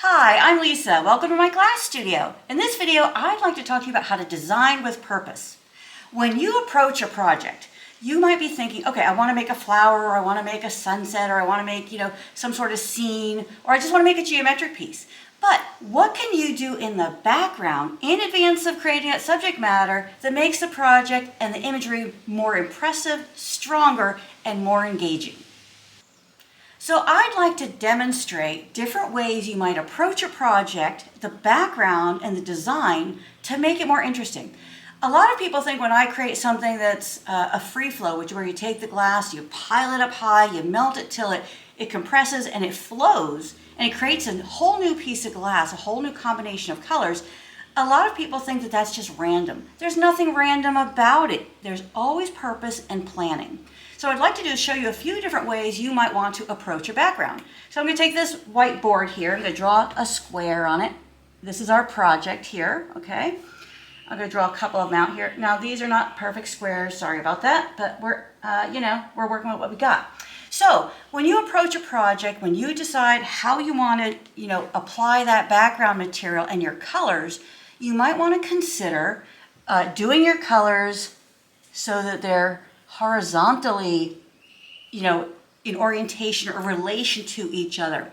Hi, I'm Lisa. Welcome to my glass studio. In this video, I'd like to talk to you about how to design with purpose. When you approach a project, you might be thinking, okay, I want to make a flower, or I want to make a sunset, or I want to make, some sort of scene, or I just want to make a geometric piece. But what can you do in the background in advance of creating that subject matter that makes the project and the imagery more impressive, stronger, and more engaging? So I'd like to demonstrate different ways you might approach a project, the background and the design, to make it more interesting. A lot of people think when I create something that's a free flow, which is where you take the glass, you pile it up high, you melt it till it compresses and it flows, and it creates a whole new piece of glass, a whole new combination of colors. A lot of people think that that's just random. There's nothing random about it. There's always purpose and planning. So what I'd like to do is show you a few different ways you might want to approach a background. So I'm going to take this whiteboard here. I'm going to draw a square on it. This is our project here, okay? I'm going to draw a couple of them out here. Now these are not perfect squares, sorry about that, but we're working with what we got. So when you approach a project, when you decide how you want to, apply that background material and your colors, you might want to consider doing your colors so that they're horizontally, in orientation or relation to each other.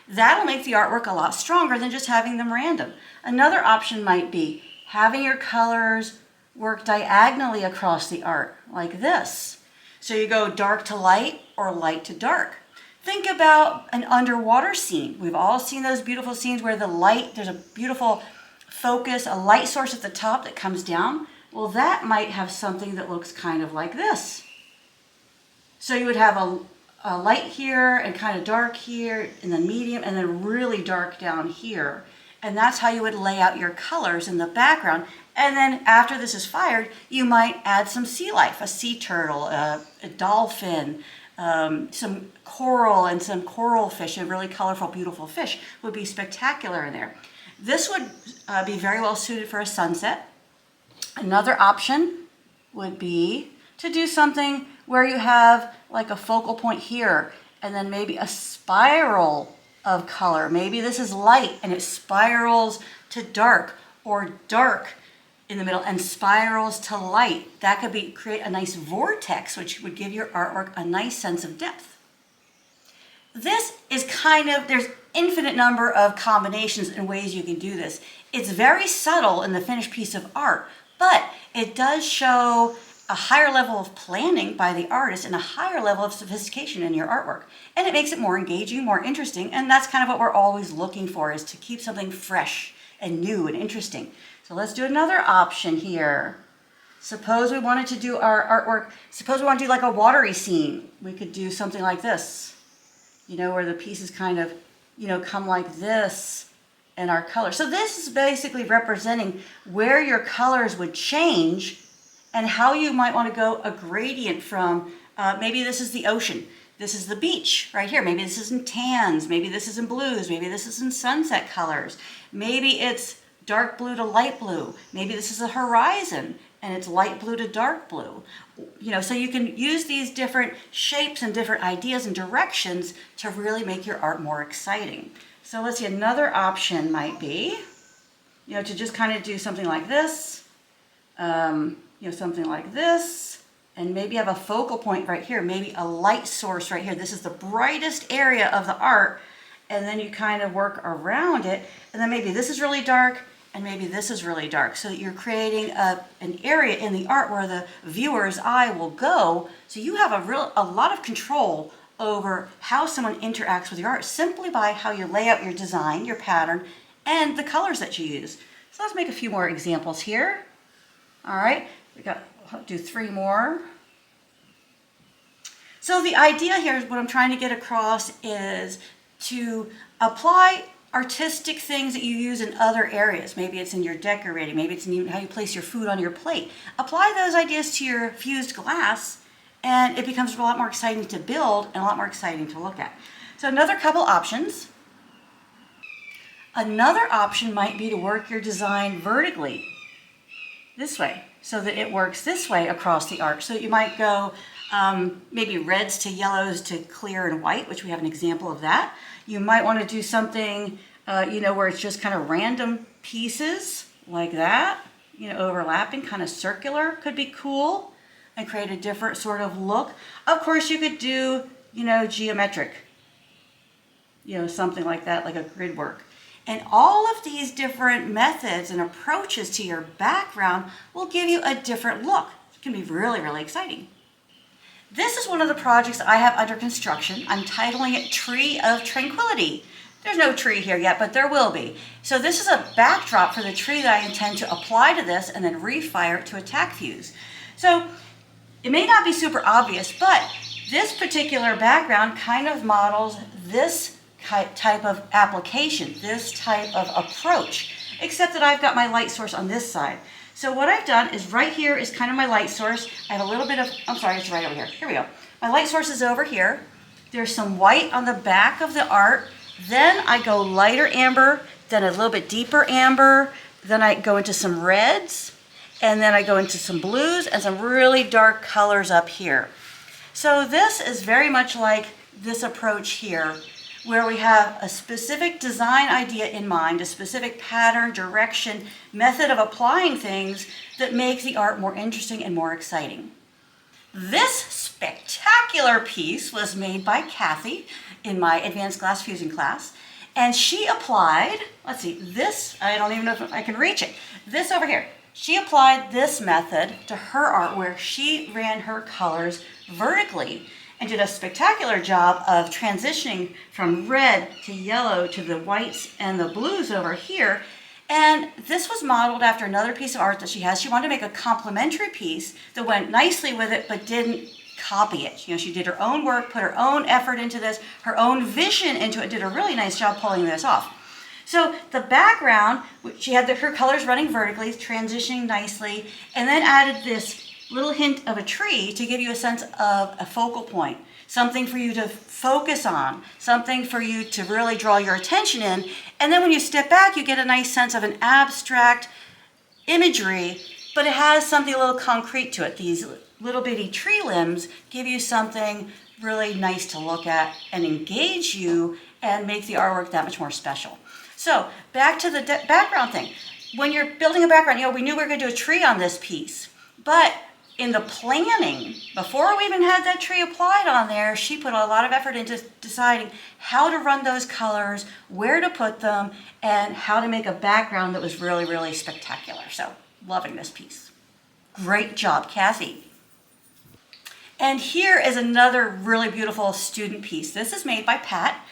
That'll make the artwork a lot stronger than just having them random. Another option might be having your colors work diagonally across the art, like this. So you go dark to light or light to dark. Think about an underwater scene. We've all seen those beautiful scenes where there's a beautiful focus, a light source at the top that comes down. Well, that might have something that looks kind of like this. So you would have a light here and kind of dark here, and then medium, and then really dark down here. And that's how you would lay out your colors in the background. And then after this is fired, you might add some sea life, a sea turtle, a dolphin, some coral and some coral fish, a really colorful, beautiful fish would be spectacular in there. This would be very well suited for a sunset. Another option would be to do something where you have like a focal point here and then maybe a spiral of color. Maybe this is light and it spirals to dark, or dark in the middle and spirals to light. That could create a nice vortex, which would give your artwork a nice sense of depth. This is there's infinite number of combinations and ways you can do this. It's very subtle in the finished piece of art, but it does show a higher level of planning by the artist and a higher level of sophistication in your artwork. And it makes it more engaging, more interesting, and that's kind of what we're always looking for, is to keep something fresh and new and interesting. So let's do another option here. Suppose we wanted to do our artwork, suppose we want to do like a watery scene. We could do something like this, where the pieces kind of, come like this. And our color. So this is basically representing where your colors would change and how you might want to go a gradient from, maybe this is the ocean, this is the beach right here, maybe this is in tans, maybe this is in blues, maybe this is in sunset colors, maybe it's dark blue to light blue, maybe this is a horizon and it's light blue to dark blue. So you can use these different shapes and different ideas and directions to really make your art more exciting. So let's see, another option might be, to just kind of do something like this, something like this, and maybe have a focal point right here, maybe a light source right here. This is the brightest area of the art, and then you kind of work around it, and then maybe this is really dark, and maybe this is really dark, so that you're creating an area in the art where the viewer's eye will go, so you have a lot of control over how someone interacts with your art simply by how you lay out your design, your pattern, and the colors that you use. So let's make a few more examples here. All right, I'll do 3 more. So the idea here is what I'm trying to get across is to apply artistic things that you use in other areas. Maybe it's in your decorating, maybe it's in even how you place your food on your plate. Apply those ideas to your fused glass, and it becomes a lot more exciting to build and a lot more exciting to look at. So another couple options. Another option might be to work your design vertically, this way, so that it works this way across the art. So you might go maybe reds to yellows to clear and white, which we have an example of that. You might want to do something where it's just kind of random pieces like that, overlapping, kind of circular, could be cool and create a different sort of look. Of course, you could do, geometric, something like that, like a grid work. And all of these different methods and approaches to your background will give you a different look. It can be really, really exciting. This is one of the projects I have under construction. I'm titling it Tree of Tranquility. There's no tree here yet, but there will be. So this is a backdrop for the tree that I intend to apply to this and then refire it to a tack fuse. So it may not be super obvious, but this particular background kind of models this type of application, this type of approach, except that I've got my light source on this side. So what I've done is right here is kind of my light source. I have a little bit of, I'm sorry, it's right over here. Here we go. My light source is over here. There's some white on the back of the art. Then I go lighter amber, then a little bit deeper amber. Then I go into some reds, and then I go into some blues and some really dark colors up here. So this is very much like this approach here, where we have a specific design idea in mind, a specific pattern, direction, method of applying things that make the art more interesting and more exciting. This spectacular piece was made by Kathy in my advanced glass fusing class, and she applied, let's see, this, I don't even know if I can reach it, this over here. She applied this method to her art where she ran her colors vertically and did a spectacular job of transitioning from red to yellow to the whites and the blues over here. And this was modeled after another piece of art that she has. She wanted to make a complementary piece that went nicely with it, but didn't copy it. She did her own work, put her own effort into this, her own vision into it, did a really nice job pulling this off. So the background, she had her colors running vertically, transitioning nicely, and then added this little hint of a tree to give you a sense of a focal point, something for you to focus on, something for you to really draw your attention in. And then when you step back, you get a nice sense of an abstract imagery, but it has something a little concrete to it. These little bitty tree limbs give you something really nice to look at and engage you and make the artwork that much more special. So back to the background thing. When you're building a background, we knew we were going to do a tree on this piece, but in the planning, before we even had that tree applied on there, she put a lot of effort into deciding how to run those colors, where to put them, and how to make a background that was really, really spectacular. So, loving this piece. Great job, Kathy. And here is another really beautiful student piece. This is made by Pat,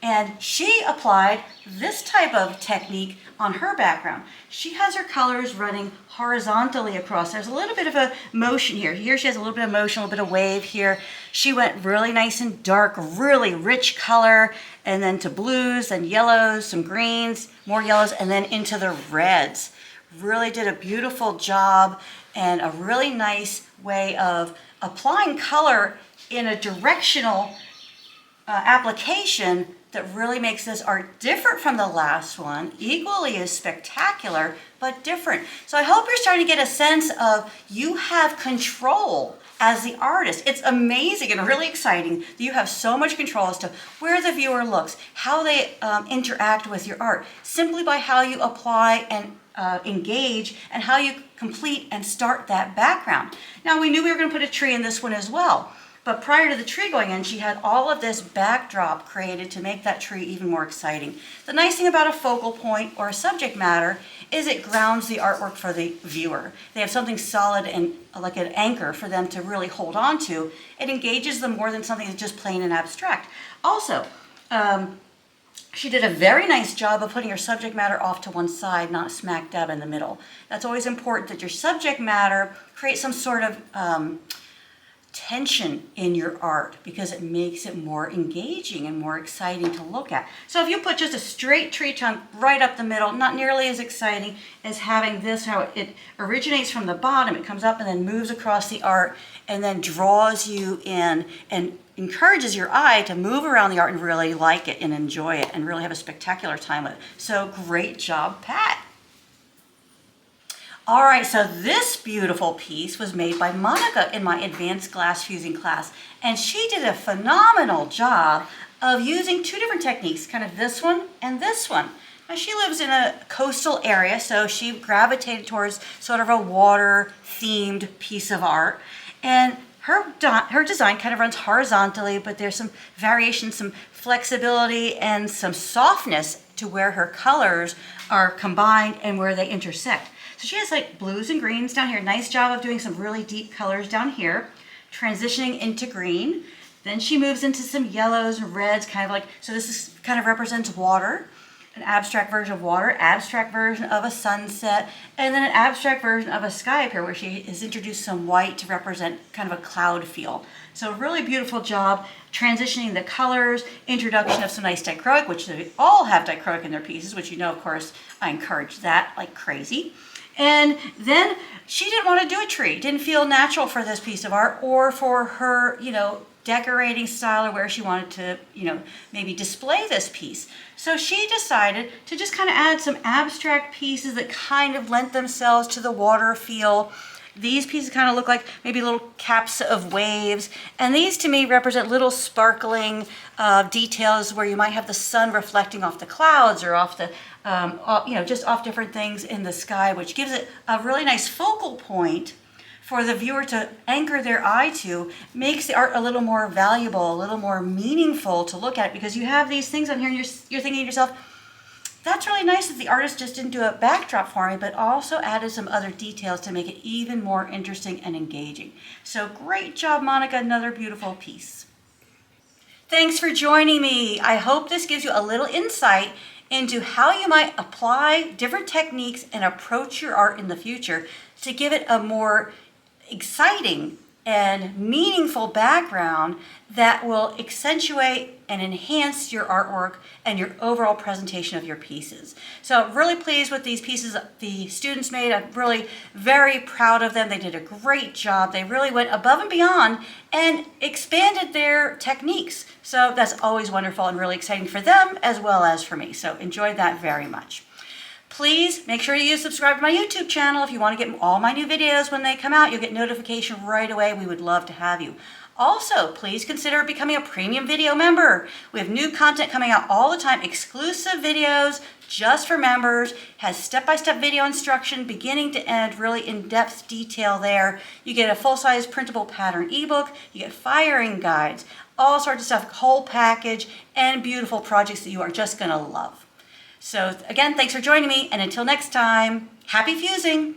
and she applied this type of technique on her background. She has her colors running horizontally across. There's a little bit of a motion here. Here she has a little bit of motion, a little bit of wave here. She went really nice and dark, really rich color, and then to blues and yellows, some greens, more yellows, and then into the reds. Really did a beautiful job and a really nice way of applying color in a directional application that really makes this art different from the last one, equally as spectacular, but different. So I hope you're starting to get a sense of you have control as the artist. It's amazing and really exciting that you have so much control as to where the viewer looks, how they interact with your art, simply by how you apply and engage and how you complete and start that background. Now we knew we were going to put a tree in this one as well. But prior to the tree going in, she had all of this backdrop created to make that tree even more exciting. The nice thing about a focal point or a subject matter is it grounds the artwork for the viewer. They have something solid and like an anchor for them to really hold on to. It engages them more than something that's just plain and abstract. Also, she did a very nice job of putting her subject matter off to one side, not smack dab in the middle. That's always important, that your subject matter creates some sort of tension in your art, because it makes it more engaging and more exciting to look at. So if you put just a straight tree trunk right up the middle, not nearly as exciting as having this, how it originates from the bottom, it comes up and then moves across the art and then draws you in and encourages your eye to move around the art and really like it and enjoy it and really have a spectacular time with it. So great job, Pat. All right, so this beautiful piece was made by Monica in my advanced glass fusing class, and she did a phenomenal job of using two different techniques, kind of this one and this one. Now, she lives in a coastal area, so she gravitated towards sort of a water-themed piece of art. And her design kind of runs horizontally, but there's some variation, some flexibility, and some softness to where her colors are combined and where they intersect. So she has like blues and greens down here. Nice job of doing some really deep colors down here, transitioning into green. Then she moves into some yellows and reds, kind of like, so this is kind of represents water, an abstract version of water, abstract version of a sunset, and then an abstract version of a sky up here where she has introduced some white to represent kind of a cloud feel. So really beautiful job transitioning the colors, introduction of some nice dichroic, which they all have dichroic in their pieces, which you know, of course, I encourage that like crazy. And then she didn't want to do a tree, didn't feel natural for this piece of art or for her, decorating style or where she wanted to, maybe display this piece. So she decided to just kind of add some abstract pieces that kind of lent themselves to the water feel. These pieces kind of look like maybe little caps of waves. And these to me represent little sparkling details where you might have the sun reflecting off the clouds or off the, just off different things in the sky, which gives it a really nice focal point for the viewer to anchor their eye to, makes the art a little more valuable, a little more meaningful to look at, because you have these things on here and you're thinking to yourself, that's really nice that the artist just didn't do a backdrop for me, but also added some other details to make it even more interesting and engaging. So great job, Monica, another beautiful piece. Thanks for joining me. I hope this gives you a little insight into how you might apply different techniques and approach your art in the future to give it a more exciting and meaningful background that will accentuate and enhance your artwork and your overall presentation of your pieces. So really pleased with these pieces the students made. I'm really very proud of them. They did a great job. They really went above and beyond and expanded their techniques. So that's always wonderful and really exciting for them as well as for me. So enjoyed that very much. Please make sure you subscribe to my YouTube channel if you want to get all my new videos when they come out. You'll get notification right away. We would love to have you. Also, please consider becoming a premium video member. We have new content coming out all the time, exclusive videos just for members, has step-by-step video instruction beginning to end, really in-depth detail there. You get a full-size printable pattern ebook, you get firing guides, all sorts of stuff, whole package, and beautiful projects that you are just going to love. So again, thanks for joining me, and until next time, happy fusing!